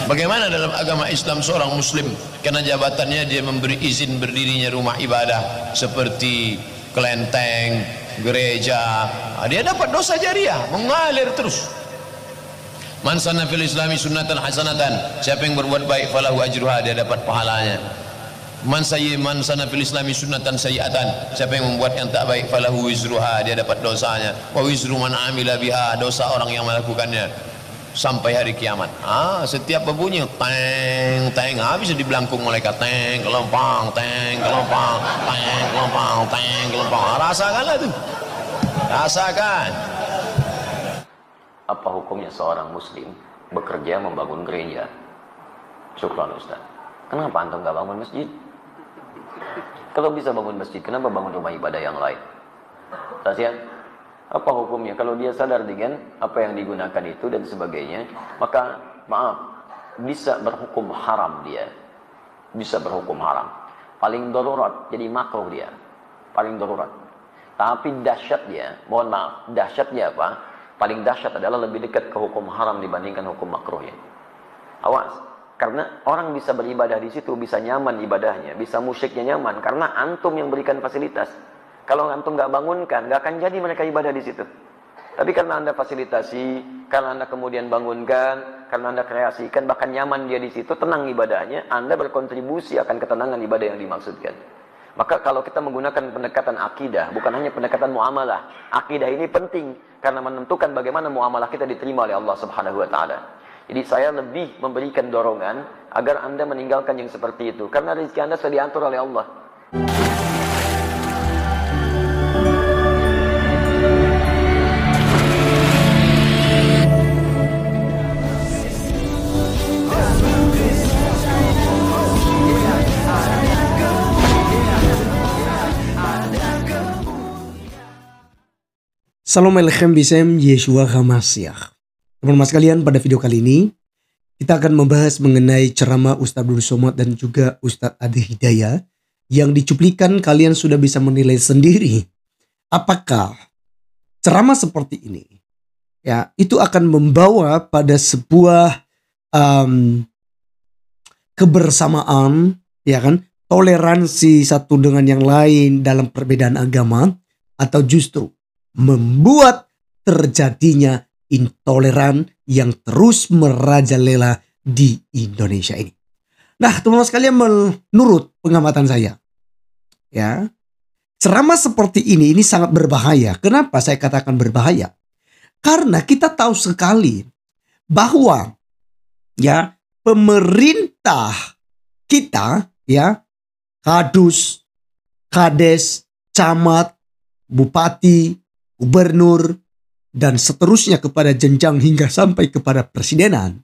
Bagaimana dalam agama Islam seorang muslim karena jabatannya dia memberi izin berdirinya rumah ibadah seperti kelenteng, gereja, dia dapat dosa jariah, mengalir terus. Man sanna fil islami sunnatan hasanatan, siapa yang berbuat baik falahu ajruha, dia dapat pahalanya. Man sanna fil islami sunnatan sayyi'atan, siapa yang membuat yang tak baik falahu wizruha, dia dapat dosanya. Wa wizru man amila biha, dosa orang yang melakukannya sampai hari kiamat. Setiap berbunyi teng teng, bisa dibelangkung malaikat, teng kelompang, teng kelompang, teng kelompang, teng kelompang. Rasakanlah itu, rasakan. Apa hukumnya seorang muslim bekerja membangun gereja? Syukran Ustaz. Kenapa antum gak bangun masjid? Kalau bisa bangun masjid, kenapa bangun rumah ibadah yang lain? Kasihan. Apa hukumnya? Kalau dia sadar dengan apa yang digunakan itu dan sebagainya, maka maaf, bisa berhukum haram dia. Bisa berhukum haram. Paling darurat, jadi makruh dia. Paling darurat. Tapi dahsyatnya, mohon maaf, dahsyatnya apa? Paling dahsyat adalah lebih dekat ke hukum haram dibandingkan hukum makruhnya. Awas, karena orang bisa beribadah di situ, bisa nyaman ibadahnya, bisa musyiknya nyaman, karena antum yang berikan fasilitas. Kalau antum nggak bangunkan, nggak akan jadi mereka ibadah di situ. Tapi karena anda fasilitasi, karena anda kemudian bangunkan, karena anda kreasikan, bahkan nyaman dia di situ, tenang ibadahnya, anda berkontribusi akan ketenangan ibadah yang dimaksudkan. Maka kalau kita menggunakan pendekatan akidah, bukan hanya pendekatan muamalah, akidah ini penting karena menentukan bagaimana muamalah kita diterima oleh Allah Subhanahu wa taala. Jadi saya lebih memberikan dorongan agar Anda meninggalkan yang seperti itu karena rezeki Anda sudah diatur oleh Allah. Assalamualaikum bisem Yeshua HaMashiach. Teman-teman sekalian, pada video kali ini kita akan membahas mengenai ceramah Ustadz Abdul Somad dan juga Ustadz Adi Hidayah yang dicuplikan. Kalian sudah bisa menilai sendiri apakah ceramah seperti ini ya itu akan membawa pada sebuah kebersamaan, ya kan, toleransi satu dengan yang lain dalam perbedaan agama, atau justru membuat terjadinya intoleran yang terus merajalela di Indonesia ini. Nah, teman-teman sekalian, menurut pengamatan saya, ya, ceramah seperti ini sangat berbahaya. Kenapa saya katakan berbahaya? Karena kita tahu sekali bahwa ya pemerintah kita, ya, kadus, kades, camat, bupati, gubernur, dan seterusnya kepada jenjang hingga sampai kepada presidenan,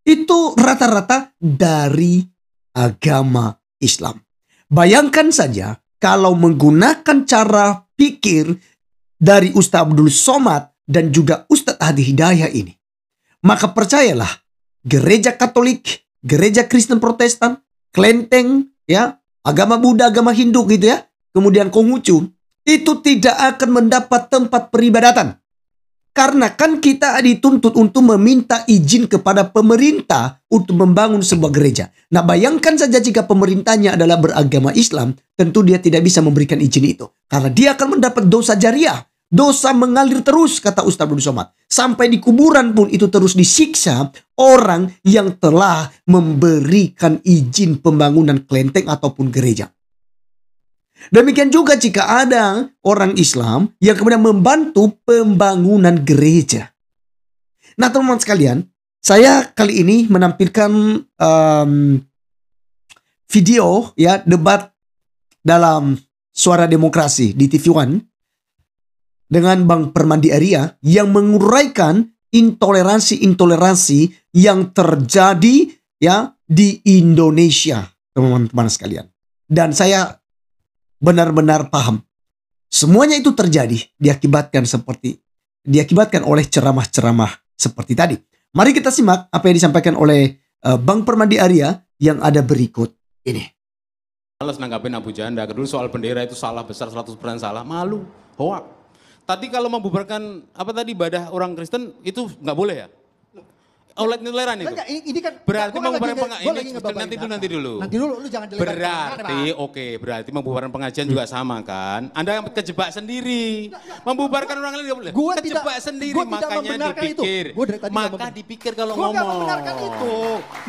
itu rata-rata dari agama Islam. Bayangkan saja kalau menggunakan cara pikir dari Ustadz Abdul Somad dan juga Ustadz Adi Hidayah ini, maka percayalah, gereja Katolik, gereja Kristen Protestan, kelenteng, ya, agama Buddha, agama Hindu gitu ya, kemudian Konghucu, itu tidak akan mendapat tempat peribadatan. Karena kan kita dituntut untuk meminta izin kepada pemerintah untuk membangun sebuah gereja. Nah, bayangkan saja jika pemerintahnya adalah beragama Islam, tentu dia tidak bisa memberikan izin itu. Karena dia akan mendapat dosa jariah. Dosa mengalir terus, kata Ustadz Abdul Somad. Sampai di kuburan pun itu terus disiksa orang yang telah memberikan izin pembangunan kelenteng ataupun gereja. Demikian juga jika ada orang Islam yang kemudian membantu pembangunan gereja. Nah, teman-teman sekalian, saya kali ini menampilkan video ya debat dalam Suara Demokrasi di TV One dengan Bang Permandi Arya yang menguraikan intoleransi yang terjadi ya di Indonesia, teman-teman sekalian. Dan saya benar-benar paham. Semuanya itu terjadi diakibatkan oleh ceramah-ceramah seperti tadi. Mari kita simak apa yang disampaikan oleh Bang Permandi Arya yang ada berikut ini. Males nanggapin Abu Janda. Dulu soal bendera itu salah besar, 100% salah. Malu, hoak. Tadi kalau membubarkan ibadah orang Kristen itu nggak boleh ya? Outlet intoleran itu. Enggak, ini kan Berarti gua kan membubarkan lagi nanti dulu. Nanti dulu lu jangan jelekan. Berarti membubarkan pengajian juga sama kan? Anda kejebak sendiri. Membubarkan orang lain enggak boleh. Kejebak sendiri, makanya dipikir. Maka dipikir kalau ngomong. Gua enggak membenarkan itu.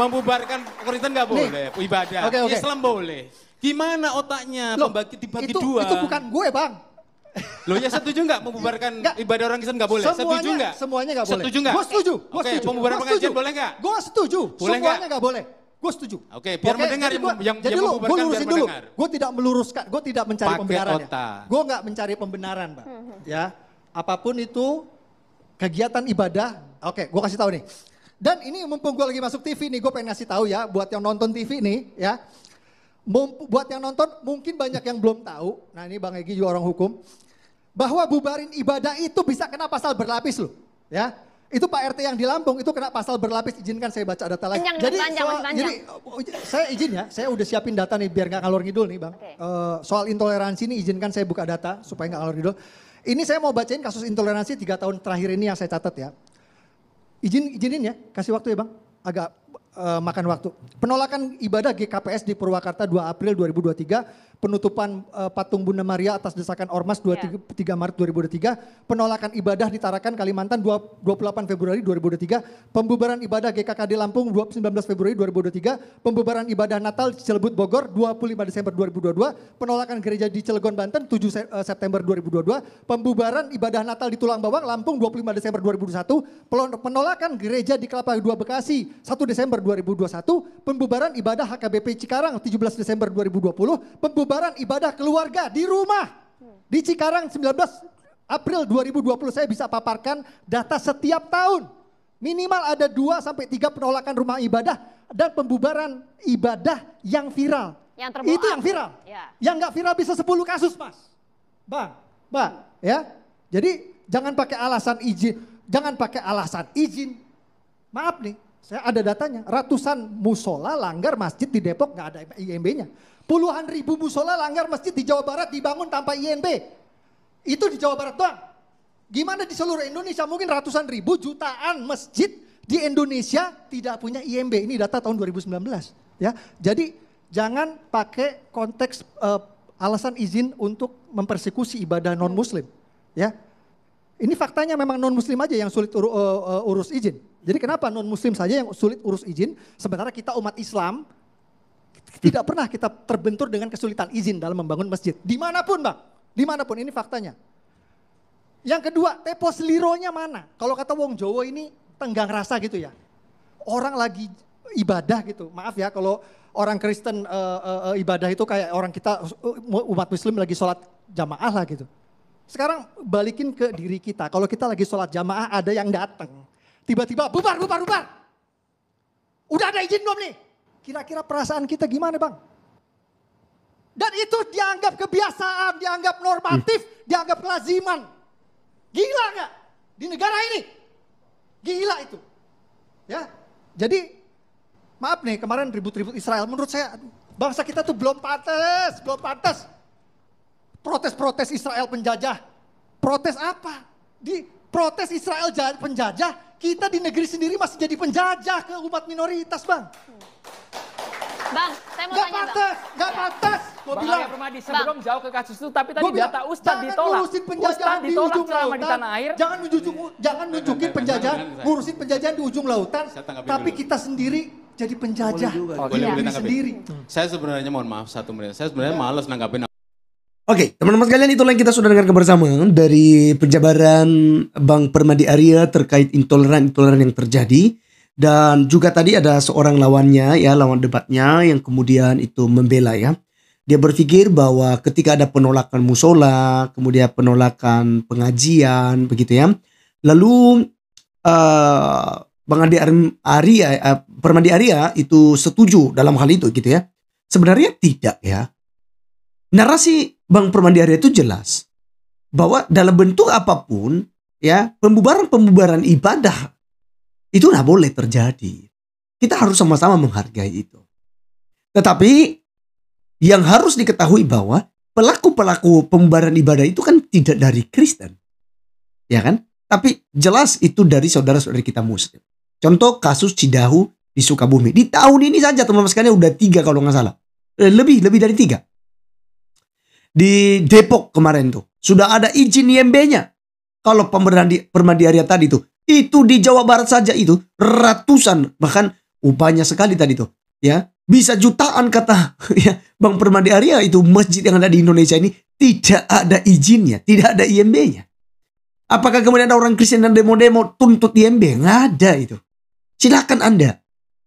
Membubarkan Kristen enggak boleh, ibadah. Islam boleh. Gimana otaknya dibagi dua? Itu bukan gue, Bang. Loh ya setuju nggak membubarkan ibadah orang Kristen nggak boleh? Setuju nggak? Semuanya nggak boleh. Setuju nggak? Gue setuju. Oke, membubarkan pengajian boleh nggak? Gue setuju. Boleh semuanya nggak boleh. Gue setuju. Oke, biar mendengar jadi yang gue membubarkan lurusin biar dulu. mendengar. Gue tidak meluruskan. Gue tidak mencari Pakai pembenaran. otak. Gue nggak mencari pembenaran, Bang. Ya, apapun itu kegiatan ibadah. Oke, gue kasih tahu nih. Dan ini mumpung gue lagi masuk TV nih, gue pengen ngasih tahu ya buat yang nonton TV nih, ya. Buat yang nonton mungkin banyak yang belum tahu. Nah ini Bang Egy juga orang hukum. Bahwa bubarin ibadah itu bisa kena pasal berlapis loh. Ya, itu Pak RT yang di Lampung itu kena pasal berlapis. Izinkan saya baca data lagi. Jadi saya izin ya, saya udah siapin data nih biar nggak ngalor ngidul nih Bang. Soal intoleransi ini izinkan saya buka data supaya nggak ngalor ngidul. Ini saya mau bacain kasus intoleransi 3 tahun terakhir ini yang saya catat ya. Izinin ya, kasih waktu ya Bang. Agak makan waktu. Penolakan ibadah GKPS di Purwakarta 2 April 2023. Penutupan patung Bunda Maria atas desakan Ormas 3 Maret 2023. Penolakan ibadah di Tarakan, Kalimantan 28 Februari 2023. Pembubaran ibadah GKKD Lampung 19 Februari 2023. Pembubaran ibadah Natal di Cilebut Bogor 25 Desember 2022. Penolakan gereja di Cilegon Banten 7 September 2022. Pembubaran ibadah Natal di Tulang Bawang Lampung 25 Desember 2021. Penolakan gereja di Kelapa II Bekasi 1 Desember 2021. Pembubaran ibadah HKBP Cikarang 17 Desember 2020. Pembubaran ibadah keluarga di rumah di Cikarang 19 April 2020. Saya bisa paparkan data setiap tahun. Minimal ada 2 sampai 3 penolakan rumah ibadah dan pembubaran ibadah yang viral. Itu yang viral. Ya. Yang nggak viral bisa 10 kasus, Mas. Bang, ya. Jadi jangan pakai alasan izin, Maaf nih, saya ada datanya. Ratusan musola langgar masjid di Depok nggak ada IMB-nya. Puluhan ribu musola langgar masjid di Jawa Barat dibangun tanpa IMB. Itu di Jawa Barat doang. Gimana di seluruh Indonesia? Mungkin ratusan ribu, jutaan masjid di Indonesia tidak punya IMB. Ini data tahun 2019. Ya, jadi jangan pakai konteks alasan izin untuk mempersekusi ibadah non Muslim. Ya, ini faktanya memang non Muslim aja yang sulit urus izin. Jadi kenapa non Muslim saja yang sulit urus izin, sementara kita umat Islam tidak pernah kita terbentur dengan kesulitan izin dalam membangun masjid. Dimanapun Bang, dimanapun, ini faktanya. Yang kedua, tepos lironya mana? Kalau kata wong Jawa ini tenggang rasa gitu ya. Orang lagi ibadah gitu, maaf ya kalau orang Kristen ibadah itu kayak orang kita umat Muslim lagi sholat jamaah lah gitu. Sekarang balikin ke diri kita, kalau kita lagi sholat jamaah ada yang datang. Tiba-tiba bubar. Udah ada izin belum nih? Kira-kira perasaan kita gimana Bang? Dan itu dianggap kebiasaan, dianggap normatif, dianggap kelaziman. Gila gak? Di negara ini. Gila itu. Ya, jadi maaf nih kemarin ribut-ribut Israel. Menurut saya bangsa kita tuh belum pantas. Protes-protes Israel penjajah. Protes apa? Di protes Israel penjajah, kita di negeri sendiri masih jadi penjajah ke umat minoritas Bang. Bang, saya mau tanya Bang. Gak pantas. Bang Arya Permadi, sebelum jauh ke kasus itu, tapi tadi data Ustadz ditolak. Ustadz ditolak selama di tanah air. Jangan nunjukin penjajahan, ngurusin penjajahan di ujung lautan. Tapi kita sendiri jadi penjajah. Boleh sendiri. Saya sebenarnya mohon maaf 1 menit. Saya sebenarnya malas nanggapin. Oke, teman-teman sekalian, itulah yang kita sudah dengarkan bersama dari penjabaran Bang Permadi Arya terkait intoleran yang terjadi. Dan juga tadi ada seorang lawannya ya, lawan debatnya yang kemudian itu membela ya. Dia berpikir bahwa ketika ada penolakan musola, kemudian penolakan pengajian begitu ya. Lalu Bang Permadi Arya itu setuju dalam hal itu gitu ya. Sebenarnya tidak ya. Narasi Bang Permadi Arya itu jelas bahwa dalam bentuk apapun ya, pembubaran ibadah itu nggak boleh terjadi. Kita harus sama-sama menghargai itu. Tetapi yang harus diketahui bahwa pelaku-pelaku pembubaran ibadah itu kan tidak dari Kristen. Ya kan? Tapi jelas itu dari saudara-saudari kita Muslim. Contoh kasus Cidahu di Sukabumi. Di tahun ini saja teman-teman sekalian udah 3 kalau nggak salah. Lebih dari 3. Di Depok kemarin tuh sudah ada izin IMB-nya. Kalau Permadi Arya tadi tuh, itu di Jawa Barat saja itu ratusan, bahkan banyak sekali tadi tuh, ya bisa jutaan kata ya Bang Permadi Arya, itu masjid yang ada di Indonesia ini tidak ada izinnya, tidak ada IMB-nya. Apakah kemudian ada orang Kristen dan demo-demo tuntut IMB? Nggak ada itu. Silakan Anda,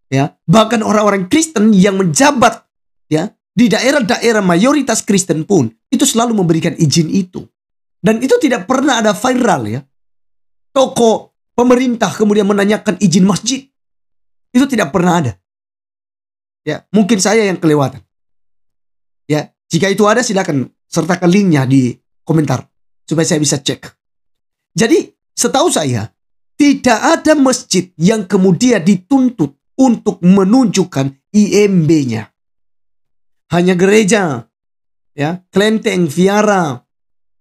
ya bahkan orang-orang Kristen yang menjabat ya di daerah-daerah mayoritas Kristen pun itu selalu memberikan izin itu. Dan itu tidak pernah ada viral ya. Toko pemerintah kemudian menanyakan izin masjid. Itu tidak pernah ada. Ya, mungkin saya yang kelewatan. Ya, jika itu ada silakan sertakan linknya di komentar supaya saya bisa cek. Jadi, setahu saya tidak ada masjid yang kemudian dituntut untuk menunjukkan IMB-nya. Hanya gereja, ya, kelenteng, viara,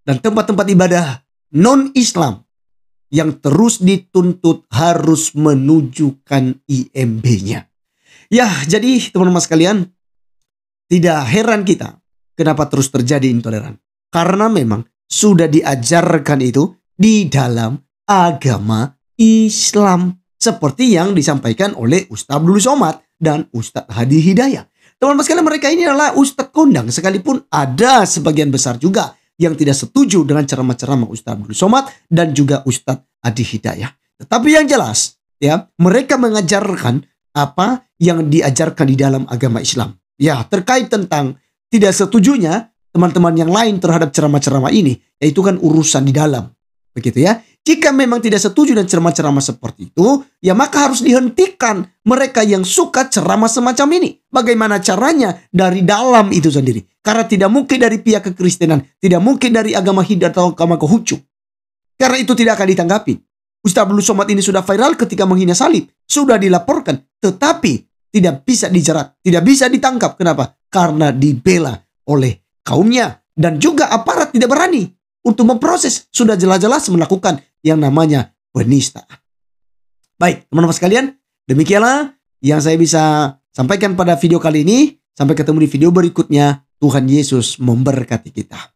dan tempat-tempat ibadah non-Islam yang terus dituntut harus menunjukkan IMB-nya. Ya, jadi teman-teman sekalian, tidak heran kita kenapa terus terjadi intoleran. Karena memang sudah diajarkan itu di dalam agama Islam. Seperti yang disampaikan oleh Ustadz Abdul Somad dan Ustadz Hadi Hidayah. Teman-teman sekalian, mereka ini adalah Ustadz kondang. Sekalipun ada sebagian besar juga yang tidak setuju dengan ceramah-ceramah Ustadz Abdul Somad dan juga Ustadz Hadi Hidayah. Tetapi yang jelas, ya, mereka mengajarkan apa yang diajarkan di dalam agama Islam. Ya, terkait tentang tidak setujunya teman-teman yang lain terhadap ceramah-ceramah ini, yaitu kan urusan di dalam. Begitu ya. Jika memang tidak setuju dengan ceramah-ceramah seperti itu, ya maka harus dihentikan mereka yang suka ceramah semacam ini. Bagaimana caranya? Dari dalam itu sendiri. Karena tidak mungkin dari pihak kekristenan, tidak mungkin dari agama Hidayah atau agama Konghucu. Karena itu tidak akan ditanggapi. Ustaz Abdul Somad ini sudah viral ketika menghina salib. Sudah dilaporkan. Tetapi tidak bisa dijerat. Tidak bisa ditangkap. Kenapa? Karena dibela oleh kaumnya. Dan juga aparat tidak berani untuk memproses. Sudah jelas-jelas melakukan yang namanya penistaan. Baik, teman-teman sekalian. Demikianlah yang saya bisa sampaikan pada video kali ini. Sampai ketemu di video berikutnya. Tuhan Yesus memberkati kita.